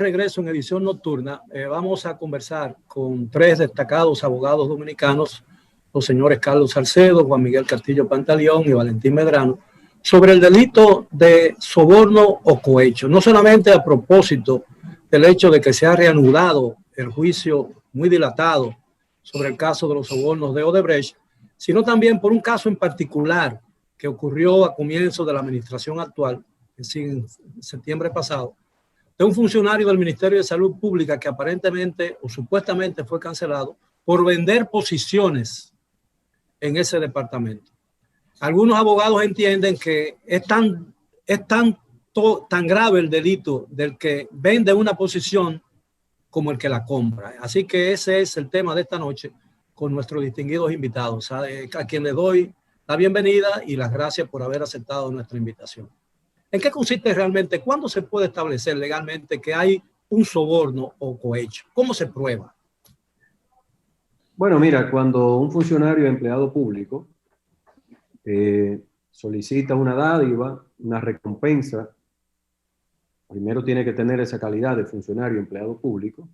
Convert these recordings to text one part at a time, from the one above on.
regreso en edición nocturna. Vamos a conversar con tres destacados abogados dominicanos, los señores Carlos Salcedo, Juan Miguel Castillo Pantaleón y Valentín Medrano, sobre el delito de soborno o cohecho. No solamente a propósito del hecho de que se ha reanudado el juicio muy dilatado sobre el caso de los sobornos de Odebrecht, sino también por un caso en particular que ocurrió a comienzos de la administración actual, es decir, en septiembre pasado, de un funcionario del Ministerio de Salud Pública que aparentemente o supuestamente fue cancelado por vender posiciones en ese departamento. Algunos abogados entienden que es tan grave el delito del que vende una posición como el que la compra. Así que ese es el tema de esta noche con nuestros distinguidos invitados, a quien le doy la bienvenida y las gracias por haber aceptado nuestra invitación. ¿En qué consiste realmente? ¿Cuándo se puede establecer legalmente que hay un soborno o cohecho? ¿Cómo se prueba? Bueno, mira, cuando un funcionario empleado público solicita una dádiva, una recompensa, primero tiene que tener esa calidad de funcionario empleado público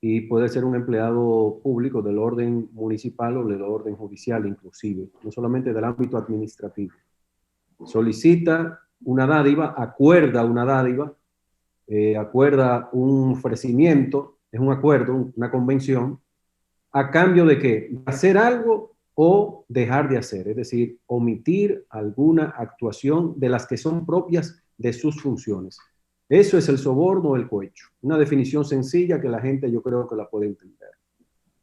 y puede ser un empleado público del orden municipal o del orden judicial inclusive, no solamente del ámbito administrativo. Solicita una dádiva, acuerda una dádiva, acuerda un ofrecimiento, es un acuerdo, una convención, a cambio de ¿qué? De hacer algo o dejar de hacer, es decir, omitir alguna actuación de las que son propias de sus funciones. Eso es el soborno o el cohecho. Una definición sencilla que la gente yo creo que la puede entender.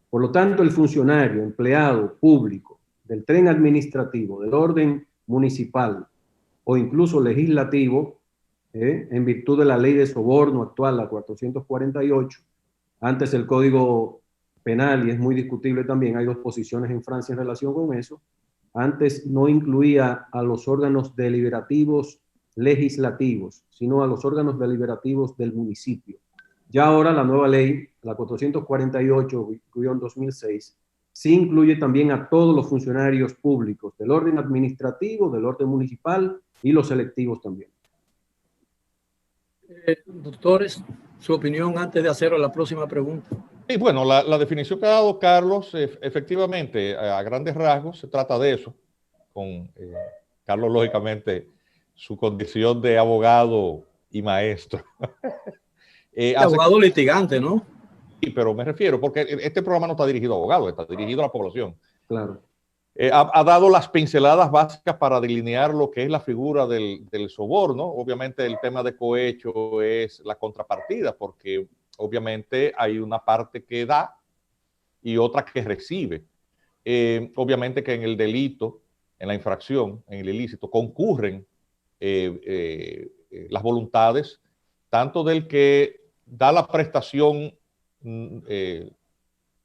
Por lo tanto, el funcionario, empleado público del tren administrativo, del orden municipal o incluso legislativo, en virtud de la ley de soborno actual, la 448, antes el Código Penal, y es muy discutible también, hay dos posiciones en Francia en relación con eso, antes no incluía a los órganos deliberativos legislativos, sino a los órganos deliberativos del municipio. Ya ahora la nueva ley, la 448-2006, sí incluye también a todos los funcionarios públicos del orden administrativo, del orden municipal y los selectivos también. Doctores, su opinión antes de hacer la próxima pregunta. Sí, bueno, la definición que ha dado Carlos, efectivamente, a grandes rasgos, se trata de eso, con Carlos, lógicamente, su condición de abogado y maestro. Abogado litigante, ¿no? Sí, pero me refiero, porque este programa no está dirigido a abogados, está dirigido a la población. Claro. Ha dado las pinceladas básicas para delinear lo que es la figura del soborno. Obviamente el tema de cohecho es la contrapartida, porque obviamente hay una parte que da y otra que recibe. Obviamente que en el delito, en la infracción, en el ilícito, concurren las voluntades tanto del que da la prestación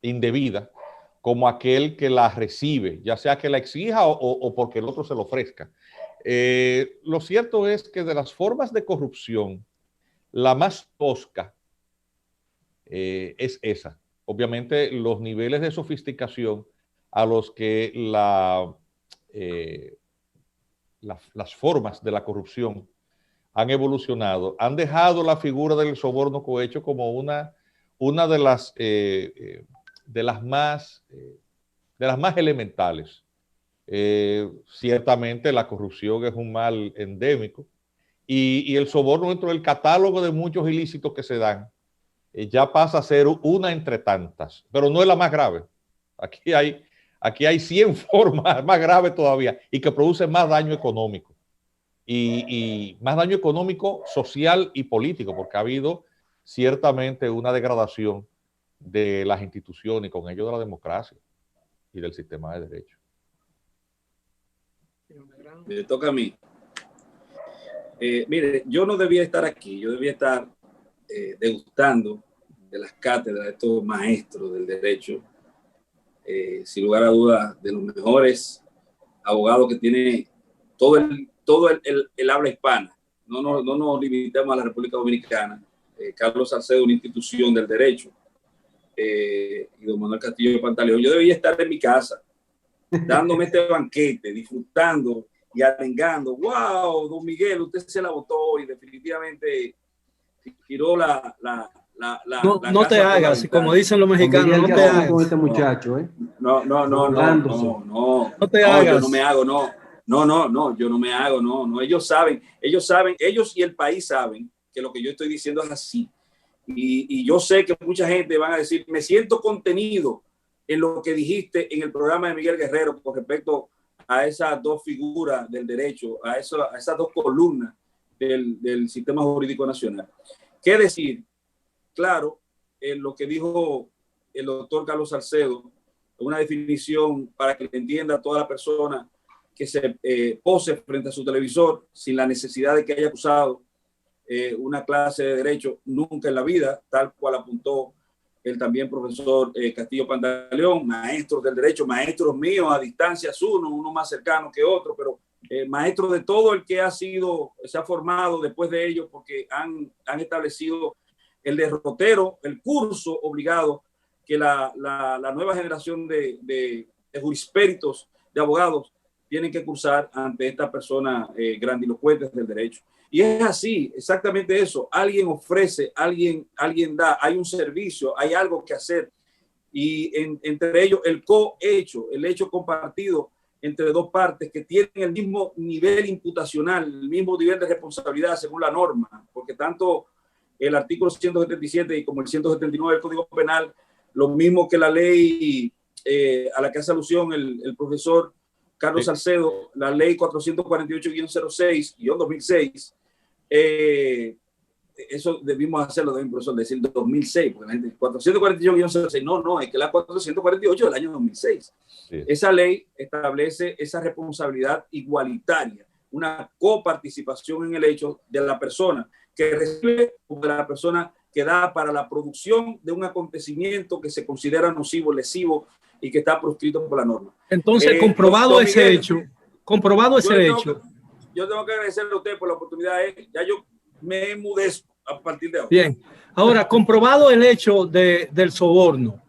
indebida como aquel que la recibe, ya sea que la exija o porque el otro se lo ofrezca. Lo cierto es que de las formas de corrupción, la más tosca es esa. Obviamente los niveles de sofisticación a los que las formas de la corrupción han evolucionado, han dejado la figura del soborno cohecho como una de las más elementales. Ciertamente la corrupción es un mal endémico y el soborno dentro del catálogo de muchos ilícitos que se dan ya pasa a ser una entre tantas, pero no es la más grave. Aquí hay 100 formas más graves todavía y que producen más daño económico y más daño económico, social y político, porque ha habido ciertamente una degradación de las instituciones y con ello de la democracia y del sistema de derecho. Me toca a mí. Mire, yo no debía estar aquí, yo debía estar degustando de las cátedras de estos maestros del derecho, sin lugar a dudas, de los mejores abogados que tiene todo el habla hispana. No nos limitamos a la República Dominicana. Carlos Salcedo, una institución del derecho, y don Manuel Castillo Pantaleón. Yo debía estar en mi casa, dándome este banquete, disfrutando y arengando. ¡Wow! Don Miguel, usted se la votó y definitivamente tiró no te hagas, como dicen los mexicanos, no te hagas. Con este muchacho, no te hagas. Yo no me hago, yo no me hago, no. Ellos saben, ellos y el país saben que lo que yo estoy diciendo es así. Y yo sé que mucha gente van a decir, me siento contenido en lo que dijiste en el programa de Miguel Guerrero con respecto a esas dos figuras del derecho, a esas dos columnas del sistema jurídico nacional. ¿Qué decir? Claro, lo que dijo el doctor Carlos Salcedo, una definición para que entienda a toda la persona que se pose frente a su televisor sin la necesidad de que haya cursado una clase de derecho nunca en la vida, tal cual apuntó el también profesor Castillo Pantaleón, maestros del derecho, maestros míos a distancias, uno más cercano que otro, pero maestros de todo el que se ha formado después de ellos, porque han establecido el derrotero, el curso obligado que la nueva generación de jurispéritos, de abogados, tienen que cursar ante estas personas grandilocuentes del derecho. Y es así, exactamente eso. Alguien ofrece, alguien da, hay un servicio, hay algo que hacer. Y entre ellos el cohecho, el hecho compartido entre dos partes que tienen el mismo nivel imputacional, el mismo nivel de responsabilidad según la norma, porque tanto el artículo 177 y como el 179 del Código Penal, lo mismo que la ley a la que hace alusión el profesor Carlos Salcedo, la ley 448-06-2006, eso debimos hacerlo también, profesor, decir 2006, porque la gente 448-06, no, es que la 448 del año 2006. Sí. Esa ley establece esa responsabilidad igualitaria, una coparticipación en el hecho de la persona que recibe o de la persona que da para la producción de un acontecimiento que se considera nocivo, lesivo y que está proscrito por la norma. Entonces, comprobado ese hecho, yo tengo que agradecerle a usted por la oportunidad. Ya yo me enmudezco a partir de ahora. Bien, ahora, comprobado el hecho del soborno,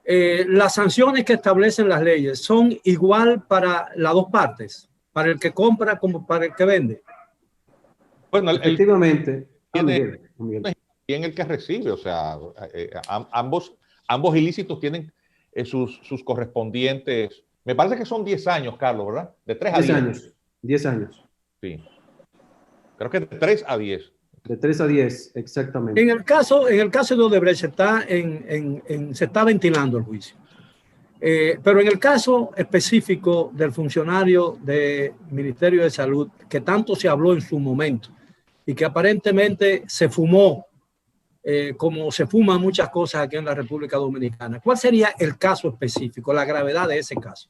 las sanciones que establecen las leyes son igual para las dos partes, para el que compra como para el que vende. Bueno, efectivamente. Y en el que recibe, o sea, ambos ilícitos tienen sus correspondientes. Me parece que son 10 años, Carlos, ¿verdad? De 3 a 10 años. 10 años. Sí. Creo que de 3 a 10. De 3 a 10, exactamente. En el caso de Odebrecht se está ventilando el juicio. Pero en el caso específico del funcionario del Ministerio de Salud, que tanto se habló en su momento y que aparentemente se fumó, como se fuman muchas cosas aquí en la República Dominicana, ¿cuál sería el caso específico, la gravedad de ese caso?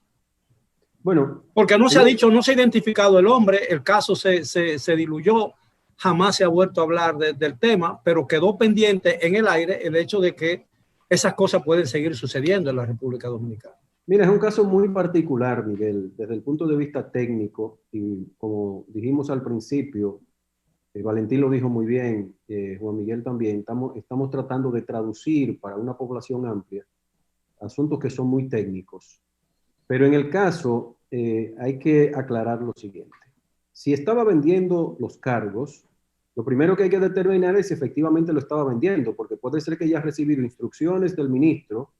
Bueno, porque no se ha dicho, no se ha identificado el hombre, el caso se diluyó, jamás se ha vuelto a hablar del tema, pero quedó pendiente en el aire el hecho de que esas cosas pueden seguir sucediendo en la República Dominicana. Mira, es un caso muy particular, Miguel, desde el punto de vista técnico, y como dijimos al principio, Valentín lo dijo muy bien, Juan Miguel también, estamos tratando de traducir para una población amplia asuntos que son muy técnicos. Pero en el caso hay que aclarar lo siguiente. Si estaba vendiendo los cargos, lo primero que hay que determinar es si efectivamente lo estaba vendiendo, porque puede ser que haya recibido instrucciones del ministro,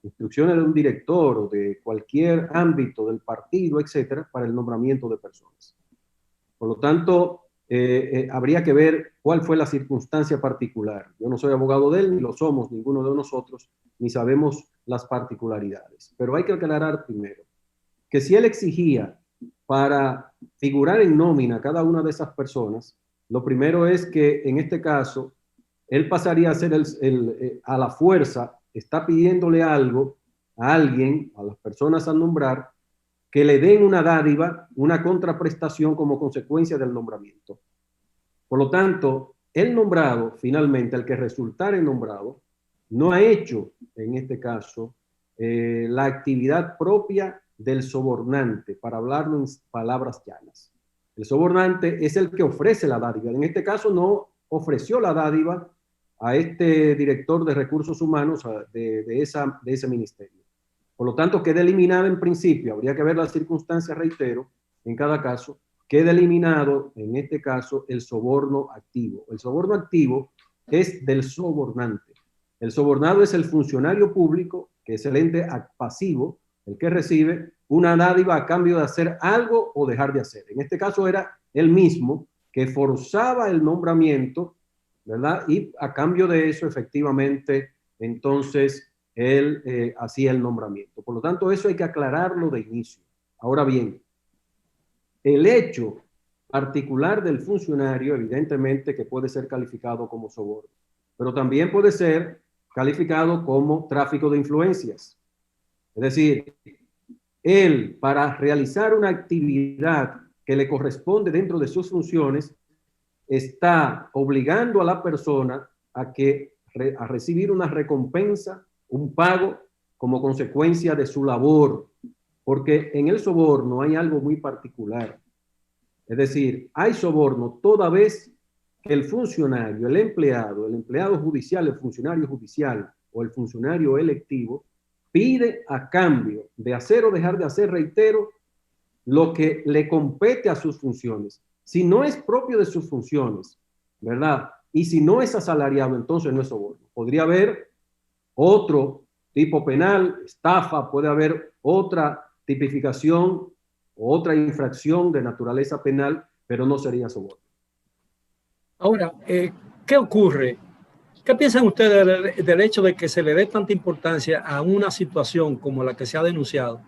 instrucciones de un director o de cualquier ámbito del partido, etcétera, para el nombramiento de personas. Por lo tanto, habría que ver cuál fue la circunstancia particular. Yo no soy abogado de él, ni lo somos ninguno de nosotros, ni sabemos las particularidades. Pero hay que aclarar primero que si él exigía para figurar en nómina a cada una de esas personas, lo primero es que en este caso él pasaría a ser a la fuerza, está pidiéndole algo a alguien, a las personas a nombrar, que le den una dádiva, una contraprestación como consecuencia del nombramiento. Por lo tanto, el nombrado, finalmente, el que resultare nombrado, no ha hecho, en este caso, la actividad propia del sobornante, para hablarlo en palabras llanas. El sobornante es el que ofrece la dádiva. En este caso no ofreció la dádiva a este director de recursos humanos de ese ministerio. Por lo tanto, queda eliminado en principio, habría que ver las circunstancias, reitero, en cada caso, queda eliminado en este caso el soborno activo. El soborno activo es del sobornante. El sobornado es el funcionario público, que es el ente pasivo, el que recibe una dádiva a cambio de hacer algo o dejar de hacer. En este caso era él mismo que forzaba el nombramiento, ¿verdad? Y a cambio de eso, efectivamente, entonces él hacía el nombramiento. Por lo tanto, eso hay que aclararlo de inicio. Ahora bien, el hecho particular del funcionario, evidentemente que puede ser calificado como soborno, pero también puede ser calificado como tráfico de influencias. Es decir, él, para realizar una actividad que le corresponde dentro de sus funciones, está obligando a la persona a recibir una recompensa, un pago, como consecuencia de su labor. Porque en el soborno hay algo muy particular. Es decir, hay soborno toda vez que el funcionario, el empleado judicial, el funcionario judicial o el funcionario electivo pide a cambio de hacer o dejar de hacer, reitero, lo que le compete a sus funciones. Si no es propio de sus funciones, ¿verdad? Y si no es asalariado, entonces no es soborno. Podría haber otro tipo penal, estafa, puede haber otra tipificación o otra infracción de naturaleza penal, pero no sería soborno. Ahora, ¿qué ocurre? ¿Qué piensan ustedes del hecho de que se le dé tanta importancia a una situación como la que se ha denunciado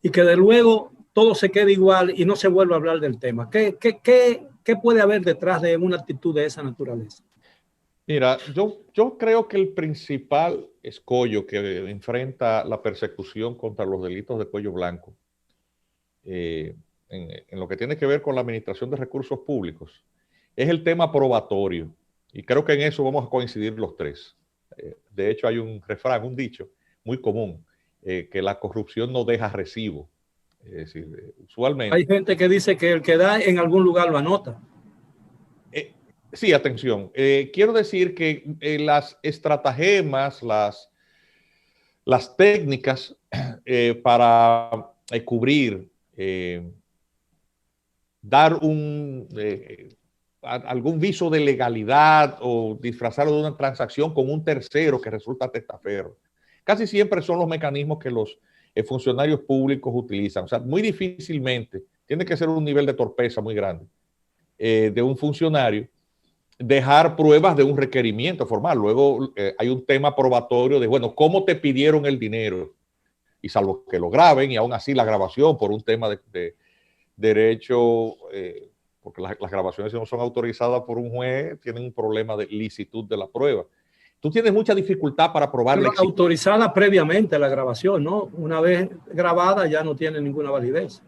y que de luego todo se quede igual y no se vuelva a hablar del tema? ¿Qué puede haber detrás de una actitud de esa naturaleza? Mira, yo creo que el principal escollo que enfrenta la persecución contra los delitos de cuello blanco, en lo que tiene que ver con la administración de recursos públicos, es el tema probatorio. Y creo que en eso vamos a coincidir los tres. De hecho, hay un refrán, un dicho muy común, que la corrupción no deja recibo. Es decir, usualmente... Hay gente que dice que el que da en algún lugar lo anota. Sí, atención. Quiero decir que las estratagemas, las técnicas para cubrir, dar algún viso de legalidad o disfrazarlo de una transacción con un tercero que resulta testaferro, casi siempre son los mecanismos que los funcionarios públicos utilizan. O sea, muy difícilmente, tiene que ser un nivel de torpeza muy grande de un funcionario dejar pruebas de un requerimiento formal. Luego hay un tema probatorio de, bueno, ¿cómo te pidieron el dinero? Y salvo que lo graben, y aún así la grabación por un tema de derecho, porque las grabaciones, si no son autorizadas por un juez, tienen un problema de licitud de la prueba. Tú tienes mucha dificultad para probar la existencia. Autorizada previamente la grabación, ¿no? Una vez grabada ya no tiene ninguna validez.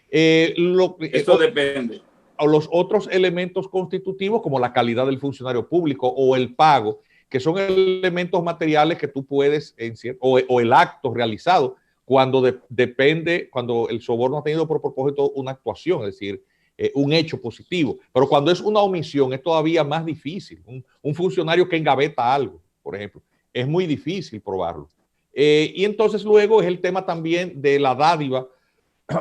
Esto depende. O los otros elementos constitutivos como la calidad del funcionario público o el pago, que son elementos materiales que tú puedes, o el acto realizado cuando depende, cuando el soborno ha tenido por propósito una actuación, es decir, un hecho positivo. Pero cuando es una omisión es todavía más difícil. Un funcionario que engaveta algo, por ejemplo, es muy difícil probarlo. Y entonces luego es el tema también de la dádiva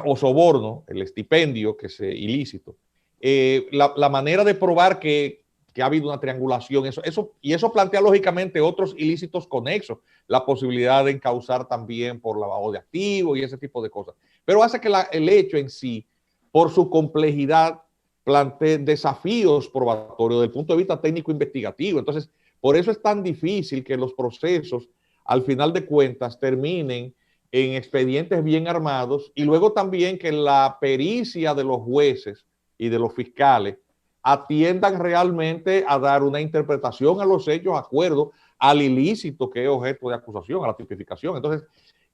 o soborno, el estipendio que es ilícito. La manera de probar que ha habido una triangulación, eso plantea lógicamente otros ilícitos conexos, la posibilidad de encauzar también por lavado de activos y ese tipo de cosas. Pero hace que el hecho en sí, por su complejidad, plantee desafíos probatorios desde el punto de vista técnico-investigativo. Entonces, por eso es tan difícil que los procesos, al final de cuentas, terminen en expedientes bien armados y luego también que la pericia de los jueces y de los fiscales atiendan realmente a dar una interpretación a los hechos, acuerdo al ilícito que es objeto de acusación, a la tipificación. Entonces,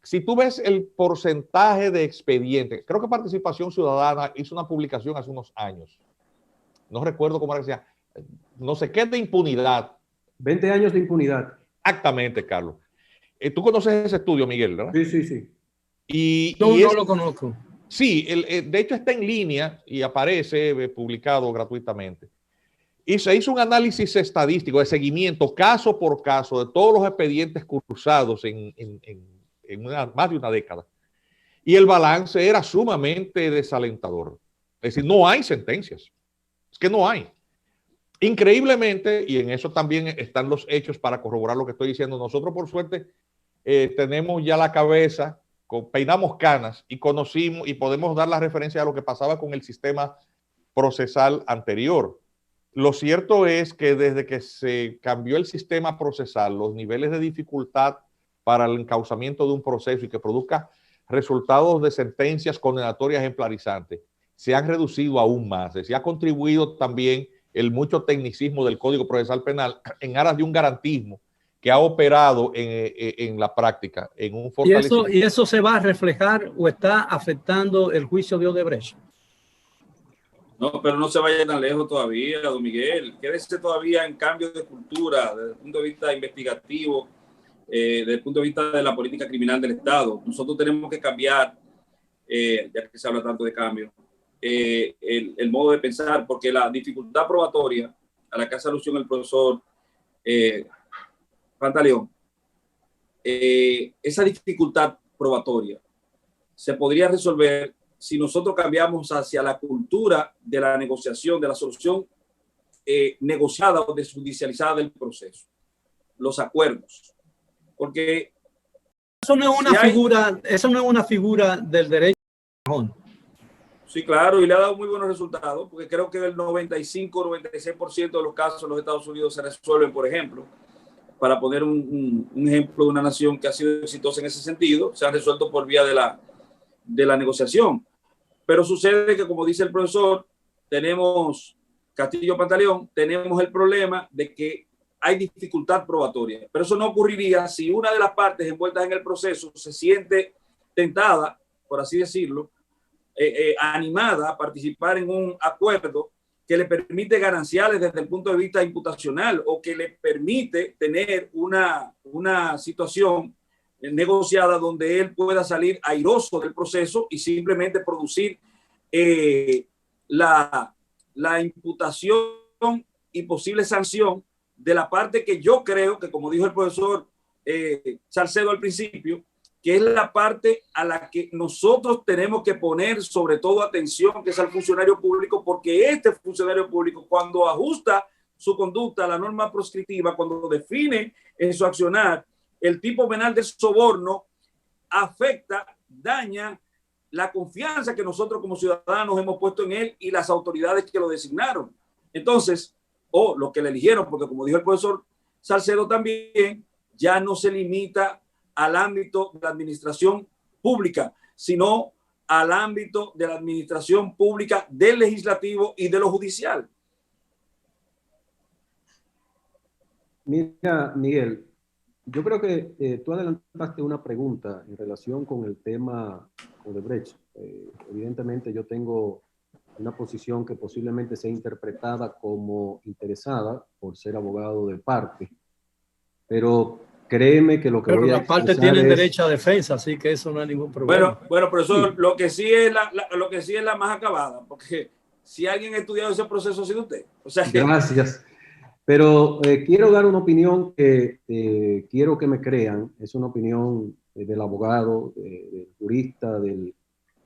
si tú ves el porcentaje de expedientes, creo que Participación Ciudadana hizo una publicación hace unos años, no recuerdo cómo era que se llama, no sé qué, de impunidad. 20 años de impunidad. Exactamente, Carlos. Tú conoces ese estudio, Miguel, ¿verdad? Sí. No lo conozco. Sí, de hecho está en línea y aparece publicado gratuitamente. Y se hizo un análisis estadístico de seguimiento caso por caso de todos los expedientes cursados en más de una década. Y el balance era sumamente desalentador. Es decir, no hay sentencias. Es que no hay. Increíblemente, y en eso también están los hechos para corroborar lo que estoy diciendo, nosotros por suerte tenemos ya la cabeza, peinamos canas y conocimos y podemos dar la referencia a lo que pasaba con el sistema procesal anterior. Lo cierto es que desde que se cambió el sistema procesal, los niveles de dificultad para el encauzamiento de un proceso y que produzca resultados de sentencias condenatorias ejemplarizantes se han reducido aún más. Se ha contribuido también el mucho tecnicismo del Código Procesal Penal en aras de un garantismo que ha operado en la práctica, en un fortalecimiento. ¿Y eso se va a reflejar o está afectando el juicio de Odebrecht? No, pero no se vaya tan lejos todavía, don Miguel. Quédese todavía en cambio de cultura desde el punto de vista investigativo, desde el punto de vista de la política criminal del Estado. Nosotros tenemos que cambiar, ya que se habla tanto de cambio, el modo de pensar, porque la dificultad probatoria a la que hace alusión el profesor Pantaleón, esa dificultad probatoria se podría resolver si nosotros cambiamos hacia la cultura de la negociación, de la solución negociada o desjudicializada del proceso, los acuerdos. Porque eso no es una figura, eso no es una figura del derecho. Sí, claro, y le ha dado muy buenos resultados, porque creo que el 95-96% de los casos en los Estados Unidos se resuelven, por ejemplo, para poner un ejemplo de una nación que ha sido exitosa en ese sentido, se han resuelto por vía de la negociación. Pero sucede que, como dice el profesor, tenemos Castillo Pantaleón, tenemos el problema de que hay dificultad probatoria. Pero eso no ocurriría si una de las partes envueltas en el proceso se siente tentada, por así decirlo, animada a participar en un acuerdo que le permite gananciales desde el punto de vista imputacional o que le permite tener una situación negociada donde él pueda salir airoso del proceso y simplemente producir la imputación y posible sanción de la parte que yo creo que, como dijo el profesor Salcedo al principio, que es la parte a la que nosotros tenemos que poner sobre todo atención, que es al funcionario público, porque este funcionario público, cuando ajusta su conducta a la norma proscriptiva, cuando define en su accionar el tipo penal de soborno, afecta, daña la confianza que nosotros como ciudadanos hemos puesto en él y las autoridades que lo designaron. Entonces, o los que le eligieron, porque como dijo el profesor Salcedo también, ya no se limita al ámbito de la administración pública, sino al ámbito de la administración pública, del legislativo y de lo judicial. Mira, Miguel, yo creo que tú adelantaste una pregunta en relación con el tema Odebrecht. Evidentemente yo tengo una posición que posiblemente sea interpretada como interesada por ser abogado de parte, pero créeme que lo que voy a expresar... Pero la parte tiene derecho a defensa, así que eso no hay ningún problema. Bueno, profesor, sí. lo que sí es la más acabada, porque si alguien ha estudiado ese proceso ha sido usted. O sea que... Gracias. Pero quiero dar una opinión que quiero que me crean. Es una opinión del abogado, del jurista, del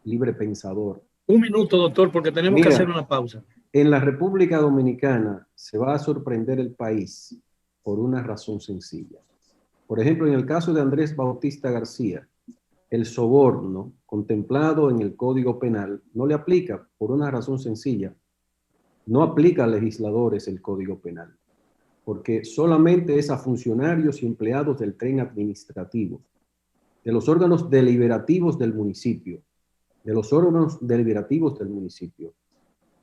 libre pensador. Un minuto, doctor, porque tenemos que hacer una pausa. En la República Dominicana se va a sorprender el país por una razón sencilla. Por ejemplo, en el caso de Andrés Bautista García, el soborno contemplado en el Código Penal no le aplica por una razón sencilla. No aplica a legisladores el Código Penal, porque solamente es a funcionarios y empleados del tren administrativo, de los órganos deliberativos del municipio,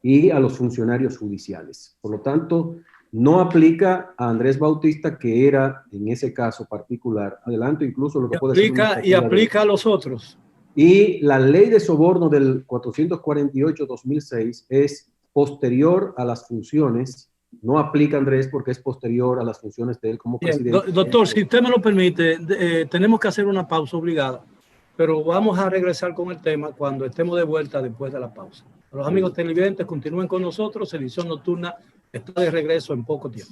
y a los funcionarios judiciales. Por lo tanto, no aplica a Andrés Bautista, que era en ese caso particular. Adelanto incluso lo que puede ser. Y aplica a los otros. Y la ley de soborno del 448-2006 es posterior a las funciones. No aplica a Andrés porque es posterior a las funciones de él como presidente. Doctor, si usted me lo permite, tenemos que hacer una pausa obligada, pero vamos a regresar con el tema cuando estemos de vuelta después de la pausa. Los amigos televidentes continúen con nosotros. Edición Nocturna está de regreso en poco tiempo.